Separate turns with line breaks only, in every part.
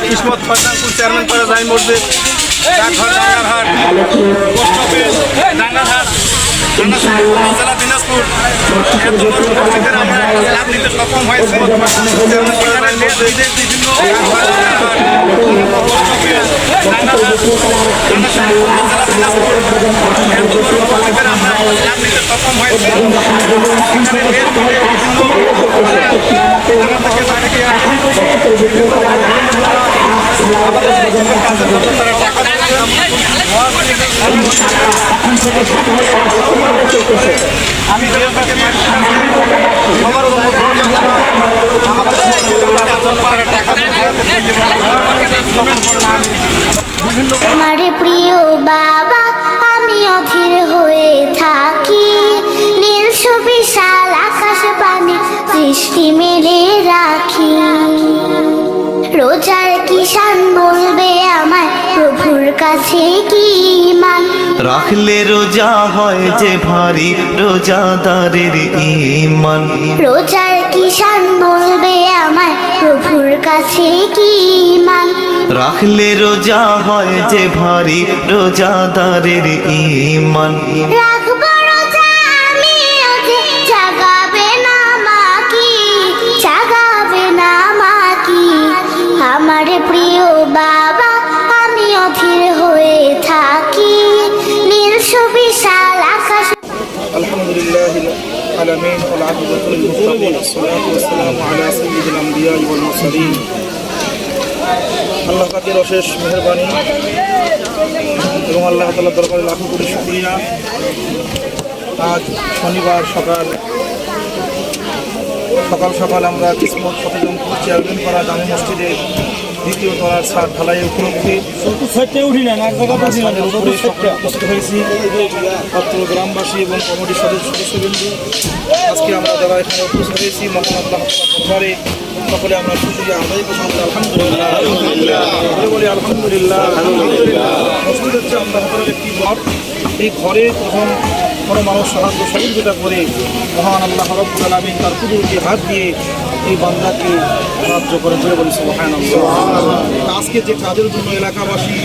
কিসমত ফয়সালপুর chairman পাড়া জামি মসজিদ, ডাকঘর ডাঙ্গারহাট, পোস্ট অফিস ডাঙ্গারহাট, জেলা দিনাজপুর, এত বড় মসজিদের আমরা লাভ নিতে সক্ষম হয়েছে। চেয়ারম্যান পাড়া জামি মসজিদ, বিভিন্ন পোস্ট অফিস ডাঙ্গারহাট, জেলা দিনাজপুর, এত বড় মসজিদের আমরা লাভ নিতে সক্ষম হয়েছে।
আমার প্রিয় বাবা আমি অধীর হয়ে থাকি, নীল সুবিশাল আকাশ পানে দৃষ্টি মেলে রাখি। রোজার কিষান বলবে আমায় প্রভুর কাছে কি মান,
রাখলে রোজা হয় যে ভারী রোজাদারের ঈমান।
রোজার কিষান বলবে আমায় প্রভুর কাছে কি মান,
রাখলে রোজা হয় যে ভারী রোজাদারের ঈমান।
রাখবো রোজা আমি ওঠে জাগাবে না মাকি, জাগাবে না মাকি। আমার প্রিয় বাবা আমি অধীর হয়ে থাকি, নীল সুবিশাল আকাশ।
আলহামদুলিল্লাহিল আলামিন ওয়াল আকিবাতু লিল মুত্তাকিন, আসসালাতু ওয়াসসালামু আলা সাইয়্যিদিল আমবিয়া ওয়াল মুরসালিন। আল্লাহ পাকের অশেষ মেহেরবানি এবং আল্লাহ তাআলার দরবারে লাখো কোটি শুকরিয়া। আজ শনিবার সকাল সকাল আমরা কিসমত ফতেজনপুর চেয়ারম্যান পাড়া জামে মসজিদে দ্বিতীয় তলার ছাদ ঢালাই উপলক্ষে উপস্থিত হয়েছি। অত্র গ্রামবাসী এবং কমিটির সদস্যবৃন্দ, আজকে আমরা যারা এখানে উপস্থিত হয়েছি মহান আল্লাহ দরবারে সকলে আমরা শুকরিয়া আদায় করছি। আলহামদুলিল্লাহ বলি আলহামদুলিল্লাহ। মসজিদ হচ্ছে আল্লাহ তাআলার একটি ঘর। এই ঘরে প্রথম কোনো মানুষ সাহায্য সহযোগিতা করে মহান আল্লাহ রাব্বুল আলামিন তার কুদরতি হাত দিয়ে এই বান্দাকে সাহায্য করে চলে বলি সুবহানাল্লাহ। আজকে যে কাজের জন্য এলাকাবাসী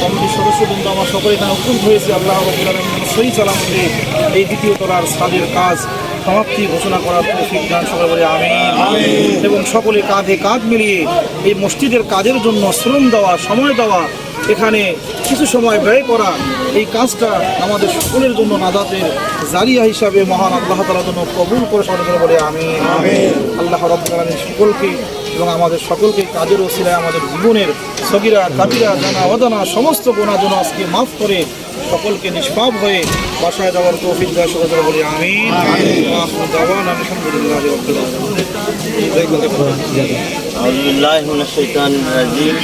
কমিটির সদস্যবৃন্দ আমার সকলে এখানে উপস্থিত হয়েছে, আল্লাহ রাব্বুল আলামিন সহি সালামতে এই দ্বিতীয় তলার ছাদের কাজ সমাপ্তি ঘোষণা করার তৌফিক দান সকলে বলে আমিন। এবং সকলে কাঁধে কাঁধ মিলিয়ে এই মসজিদের কাজের জন্য শ্রম দেওয়া, সময় দেওয়া, এখানে কিছু সময় ব্যয় করা, এই কাজটা আমাদের সকলের জন্য নাজাতের জারিয়া হিসাবে মহান আল্লাহ তাআলার জন্য কবুল করে সকলে বলে আমিন। আল্লাহ রাব্বুল আলামিন সকলকে এবং আমাদের সকলকে কাজের ওসিলায় আমাদের জীবনের সগীরা কাবিরা জানা অজানা সমস্ত গুনাহ যেন আজকে মাফ করে সকলকে নিষ্পাপ হয়ে বাসায় যাওয়ার তৌফিক দান সকলে বলে আমিন। আলহামদুলিল্লাহ রাব্বিল আলামিন।
আউযু বিল্লাহি মিনাশ শাইতানির রাজিম।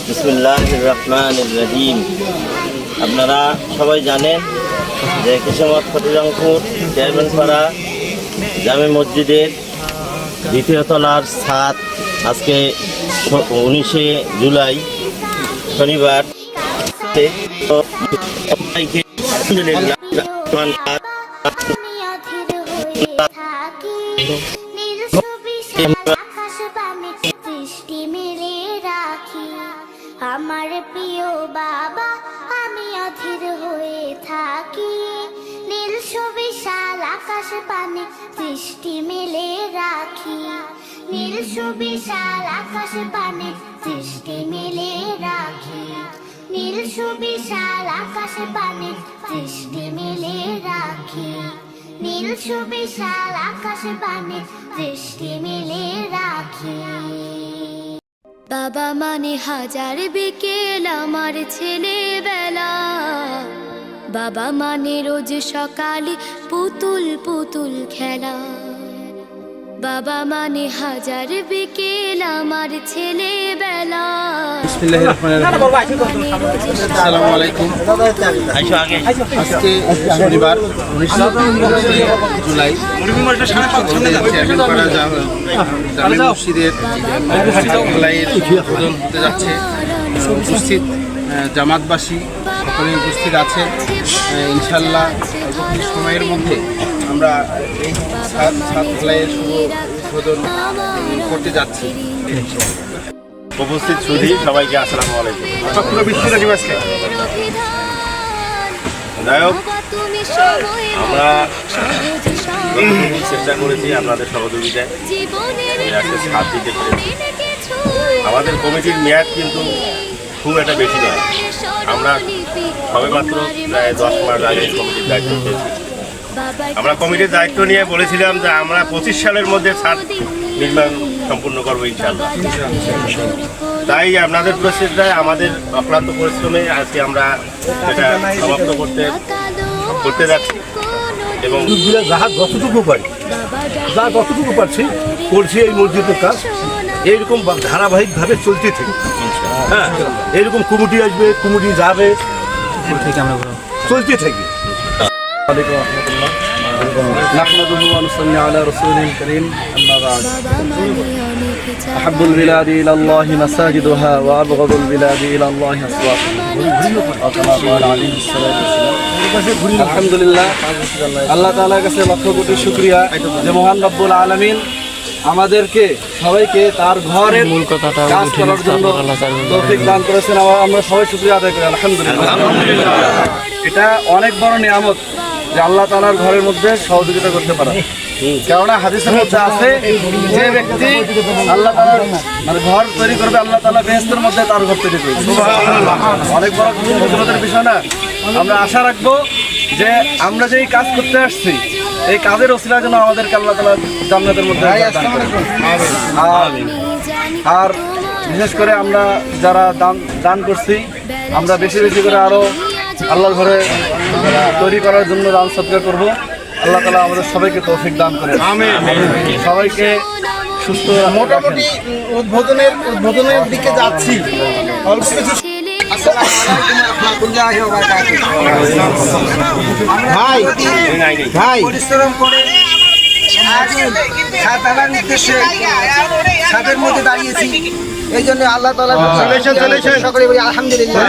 বিসমিল্লাহির রহমানির রহিম। আপনারা সবাই জানেন যে কিসমত ফতেজনপুর চেয়ারম্যান পাড়া জামে মসজিদের দ্বিতীয় তলার ছাদ আজকে 19শে জুলাই শনিবার
আমার প্রিয় বাবা আমি অধীর হয়ে থাকি, নীল সুবিশাল আকাশ পানে দৃষ্টি মেলে রাখি, নীল সুবিশাল আকাশ পানে দৃষ্টি মেলে রাখি, নীল সুবিশাল আকাশ পানে দৃষ্টি মেলে রাখি, নীল সুবিশাল আকাশ পানে দৃষ্টি মেলে রাখি। বাবা মানে হাজার বিকেল আমার ছেলেবেলা, বাবা মানে রোজ সকালে পুতুল পুতুল খেলা, বাবা মানে হাজার বিকেল আমার ছেলেবেলা।
বিসমিল্লাহির রহমানির রহিম। আসসালামু আলাইকুম। আজকে শনিবার 19 জুলাই চেয়ারম্যান পাড়া জামে মসজিদের ঢালাইয়ের উদ্বোধন হতে যাচ্ছে। উপস্থিত জামাতবাসী সকলে উপস্থিত আছেন। ইনশাল্লাহ অল্প সময়ের মধ্যে আমরা এই ছাদ ঢালাইয়ের শুভ উদ্বোধন করতে যাচ্ছি।
উপস্থিত সুধী সবাইকে আসসালামু আলাইকুম।
পুরো বিশ্বটা কি আজকে
যাই হোক, আমরা চেষ্টা করেছি আপনাদের সহযোগিতায় আজকে ছাদ দিতে পেরেছি। আমাদের কমিটির মেয়াদ কিন্তু খুব একটা বেশি নয়। আমরা সবেমাত্র প্রায় 10 মাস আগে কমিটির দায়িত্ব পেয়েছি। আমরা কমিটির দায়িত্ব নিয়ে বলেছিলাম যে আমরা 25 সালের মধ্যে ছাদ নির্মাণ সম্পূর্ণ করবো ইনশাআল্লাহ। তাই আপনাদের প্রচেষ্টায়, আমাদের অক্লান্ত পরিশ্রমে আজকে আমরা এটা সমাপ্ত করতে যাচ্ছি এবং
যতটুকু পারি যতটুকু পারছি করছি এই মসজিদের কাজ এইরকম ধারাবাহিকভাবে চলতে থাকে। হ্যাঁ, এইরকম কমিটি আসবে, কমিটি যাবে, চলতে থাকে।
نحمده ونصلي على رسوله الكريم أما بعد أحب البلاد إلى الله مساجدها وأبغض البلاد إلى الله أسواقها أو كما قال عليه الصلاة والسلام। আলহামদুলিল্লাহ, আল্লাহ তাআলার কাছে লক্ষ কোটি শুকরিয়া যে মহান রব্বুল আলামিন আমাদেরকে সবাইকে তার ঘরের মূল কথাটা কাজ করার জন্য তৌফিক দান করেছেন। আমরা সবাই শুকরিয়া আদায় করি আলহামদুলিল্লাহ। এটা অনেক বড় নিয়ামত যে আল্লাহ তাআলার ঘরের মধ্যে সহযোগিতা করতে পারে। কেননা হাদিসের মধ্যে আছে যে ব্যক্তি আল্লাহ তাআলার মানে ঘর তৈরি করবে, আল্লাহ তাআলা বেহেশতের মধ্যে তার ঘর তৈরি করবে। অনেক বড় ফজিলতের বিষয় না? আমরা আশা রাখবো যে আমরা যে এই কাজ করতে আসছি, এই কাজের ওসিলা যেন আমাদেরকে আল্লাহ তাআলা জান্নাতের মধ্যে দান করেন। আর বিশেষ করে আমরা যারা দান করছি, আমরা বেশি বেশি করে আরো আল্লাহর ঘরে তৈরি করার জন্য দান সদকা করব। আল্লাহ তাআলা আমাদের সবাইকে তৌফিক দান করেন। আমিন। সবাইকে সুস্থ।
মোটামুটি উদ্বোধনের দিকে যাচ্ছি। অল্প কিছু ভাই পরিশ্রম করে ছাদের উদ্দেশ্যে ছাদের মধ্যে দাঁড়িয়েছি। এই জন্য আল্লাহ তাআলা সকলে বলি আলহামদুলিল্লাহ।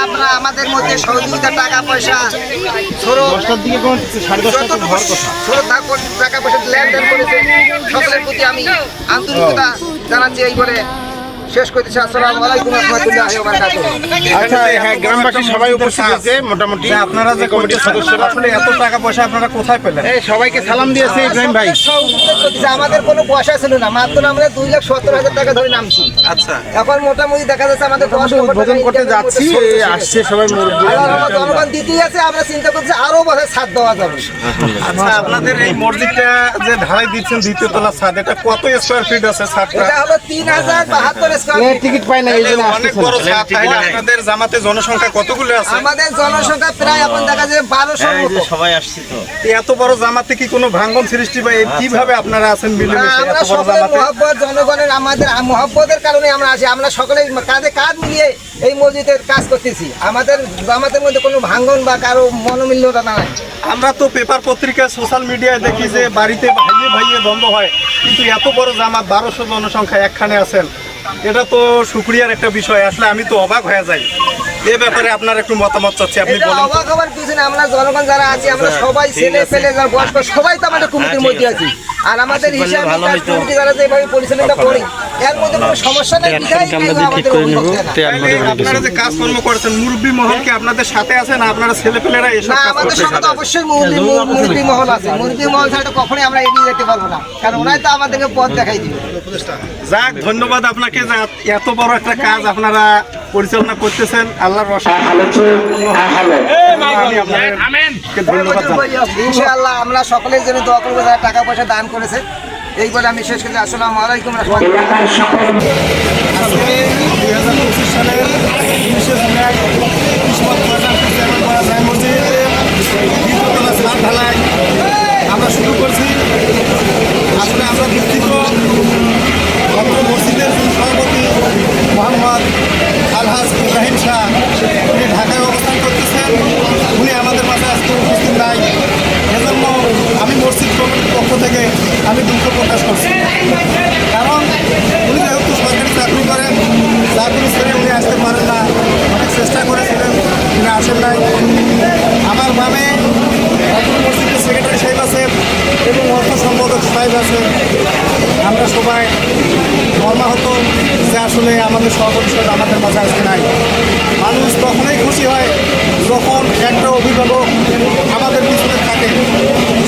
আপনারা আমাদের মধ্যে সহযোগিতা, টাকা পয়সা, টাকা পয়সা লেনদেন করেছেন, সকলের প্রতি আমি আন্তরিকতা জানাচ্ছি। এই বলে শেষ করতেছি। আসসালামু আলাইকুম ওয়া রাহমাতুল্লাহি ওয়া বারাকাতুহু।
আচ্ছা, হ্যাঁ, গ্রামবাসী সবাই উপস্থিত আছে মোটামুটি। আপনারা যে কমিটির সদস্যরা আসলে এত টাকা পয়সা আপনারা কোথায় পেলেন? এই সবাইকে সালাম দিয়েছে ইব্রাহিম ভাই।
আমাদের কোনো পয়সা ছিল না, মাত্র আমরা 2,70,000 টাকা ধরে নামছি।
আচ্ছা,
এখন মোটামুটি দেখা যাচ্ছে আমাদের
উদ্বোধন করতে যাচ্ছি, আসছে সবাই মুরব্বি।
জনগণ দিতেই আছে, আমরা চিন্তা করছি আরো বছর ছাদ দেওয়া যাবে।
আচ্ছা, আপনাদের এই মসজিদটা যে ঢালাই দিচ্ছেন দ্বিতীয় তলা ছাদ, এটা কত স্কয়ার ফিট আছে ছাদটা?
এটা হলো 3072 স্কয়ার ফিট।
টিকিট পাই না এই জন্য অনেক বড় ছাদ। তাইলে আপনাদের জামাতে জনসংখ্যা কতগুলো আছে?
আমাদের জনসংখ্যা প্রায় এখন দেখা যায় 1200 মতো।
সবাই আসছি তো।
এত বড় জামাতে কি কোনো ভাঙন সৃষ্টি বা কিভাবে আপনারা আছেন মিলেমিশে
আমরা
এত বড়
সকলে
জামাতে?
মহব্বত, জনগণের আমাদের মহব্বতের কারণে আমরা আছি। আমরা সকলে কাঁধে কাঁধ মিলিয়ে এই মসজিদের কাজ করতেছি। আমাদের জামাতের মধ্যে কোনো ভাঙন বা কারো মনোমিল্যতা নাই।
আমরা তো পেপার পত্রিকা, সোশ্যাল মিডিয়ায় দেখি যে বাড়িতে ভাইয়ে ভাইয়ে দ্বন্দ্ব হয়, কিন্তু এত বড় জামাত 1200 জনসংখ্যা একখানে আছেন, এটা তো শুকরিয়ার একটা বিষয়। আসলে আমি তো অবাক হয়ে যাই। এ ব্যাপারে আপনার একটু মতামত চাচ্ছি, আপনি
এটা
বলেন।
অবাক হবার কিছু না। আমরা জনগণ যারা আছি, আমরা সবাই ছেলে পেলে যারা বয়স্ক সবাই তো আমাদের কমিটির মধ্যে আছি। আর আমাদের হিসাব কমিটি যারা যেভাবে পরিচালনা করি, এর মধ্যে কোনো সমস্যা নেই।
আপনারা যে কাজকর্ম করেছেন, মুরব্বী মহলকে আপনাদের সাথে আছেন, আপনারা ছেলেপেলেরা এসব
না,
কাজ
আমাদের
করছেন?
সাথে তো অবশ্যই মুরব্বী মহল আছে। মুরব্বী মহল ছাড়া তো কখনোই আমরা এগিয়ে যেতে পারবো না, কারণ ওরাই তো আমাদেরকে পথ দেখাই দিবে।
যাক, ধন্যবাদ আপনাকে যে এত বড় একটা কাজ আপনারা পরিচালনা করতেছেন। আল্লাহর রহমতে আমি আপনাদেরকে ধন্যবাদ জানাই।
ইনশাআল্লাহ আমরা সকলের জন্য দোয়া করবো যারা টাকা পয়সা দান করেছে। এই বলে আমি শেষ করছি। আসসালামু আলাইকুম ওয়া রাহমাতুল্লাহ।
আজকে 2025 সালের 19 জুলাই কিসমত বাজার মসজিদের দ্বিতীয়তলা ছাদ ঢালাই আমরা শুরু করছি। আসলে আমরা দুঃখিত, অত্র মসজিদের সভাপতি মোহাম্মদ আলহাজ ইব্রাহিম শাহ, উনি ঢাকায় অবস্থান করতেছেন, উনি আমাদের মাঝে আজকে উপস্থিত নাই। এজন্য আমি মসজিদ কমিটির পক্ষ থেকে আমি দুঃখ প্রকাশ করছি। কারণ উনি যেহেতু সরকারি চাকরি করেন, চাকরি ছেড়ে উনি আসতে পারেন আমরা সবাই মর্মাহত যে আসলে আমাদের সহপরিষদ আমাদের মাঝে আজকে নাই। মানুষ তখনই খুশি হয় যখন একটা অভিভাবক আমাদের পিছনে থাকে।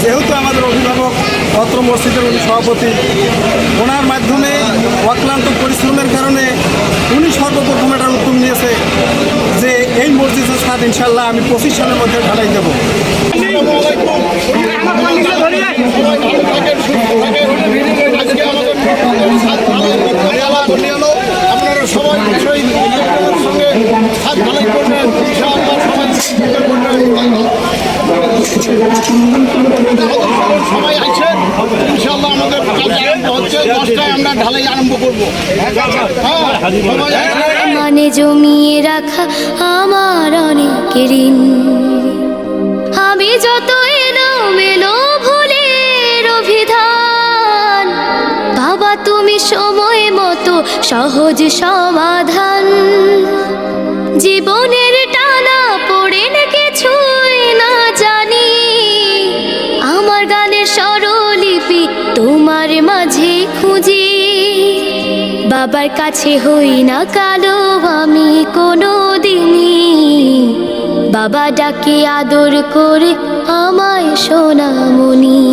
যেহেতু আমাদের অভিভাবক অত্র মসজিদের উনি সভাপতি, ওনার মাধ্যমে অক্লান্ত পরিশ্রমের কারণে উনি সর্বপ্রথম এটার উদ্যোগ নিয়েছে যে এই মসজিদের ছাদ ইনশাল্লাহ আমি 25 সালের মধ্যে ঢালাই দেবো।
আপনারা সবাই সঙ্গে হাত ঢালাই করবেন, সবাই আছেন ইনশাআল্লাহ। আমাদের হচ্ছে 10টায় আমরা ঢালাই আরম্ভ করবো।
মানে জমিয়ে রাখা আমার অনেক ঋণ, আমি যত এলোমেলো ভুলের অভিধান, বাবা তুমি সময় মতো সহজ সমাধান। জীবনের টানা পড়ে কিছুই না জানি, আমার গানের স্বরলিপি তোমার মাঝে খুঁজি। বাবার কাছে হই না কালো আমি কোনো দিনই, বাবা ডাকে আদর করে আমায় সোনামণি।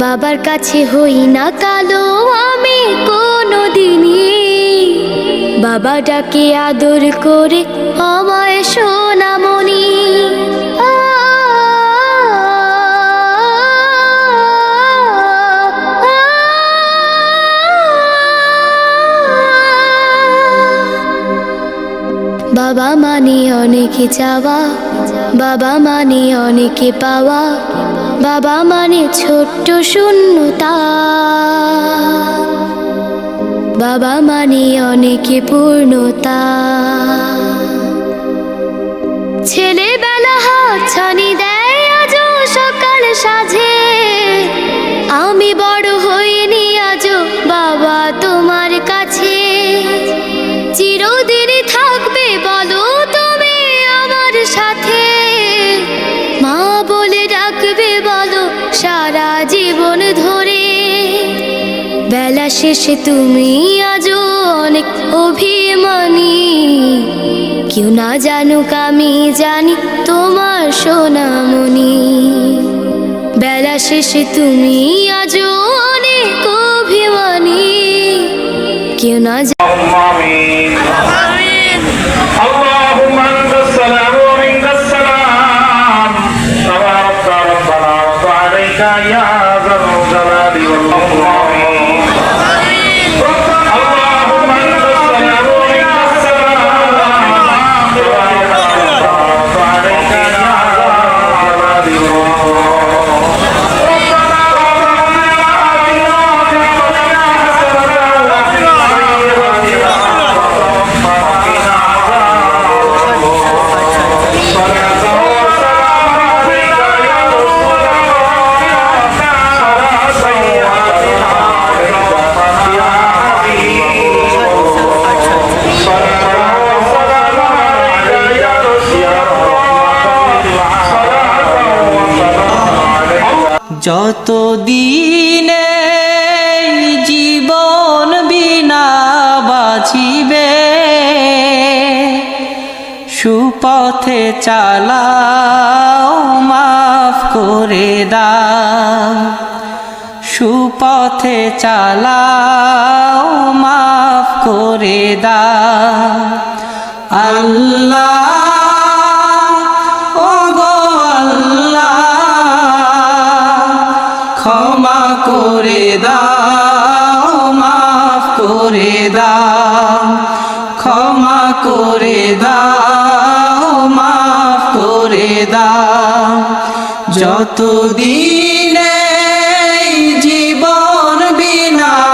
বাবার কাছে হই না কালো আমি কোনো দিনই, বাবা ডাকে আদর করে আমায় সোনামণি। বাবা মানে অনেকে চাওয়া, বাবা মানে অনেকে পাওয়া, বাবা মানে ছোট্ট শূন্যতা, বাবা মানে অনেকে পূর্ণতা। ছেলেবেলা হাত ছানি দেয় আজও সকাল সাজে, আমি বড় হইনি আজও বাবা তোমার কাছে। চিরদিন থাকবে বলো তুমি আমার সাথে, মা বলে ডাকবে বলো সারা জীবন ধরে। বেলা শেষে তুমি আজও অনেক অভিমানী, কেউ না জানুক আমি জানি তোমার সোনামণি। বেলা শেষে তুমি আজও অনেক অভিমানী, কেউ না
اللهم انت السلام ومنك السلام تبارك ربنا وتعاليك يا ذا الجلال والاكرام. اللهم انت السلام ومنك السلام تبارك ربنا وتعاليك يا ذا الجلال
যত দিনে জীবন বিনা বাঁচিবে, সুপথে চালাও মাফ করে দাও, সুপথে চালাও মাফ করে দাও। আল্লাহ ক্ষমা করে দাও, মাফ করে দাও, ক্ষমা করে দাও, মাফ করে দাও। যতদিন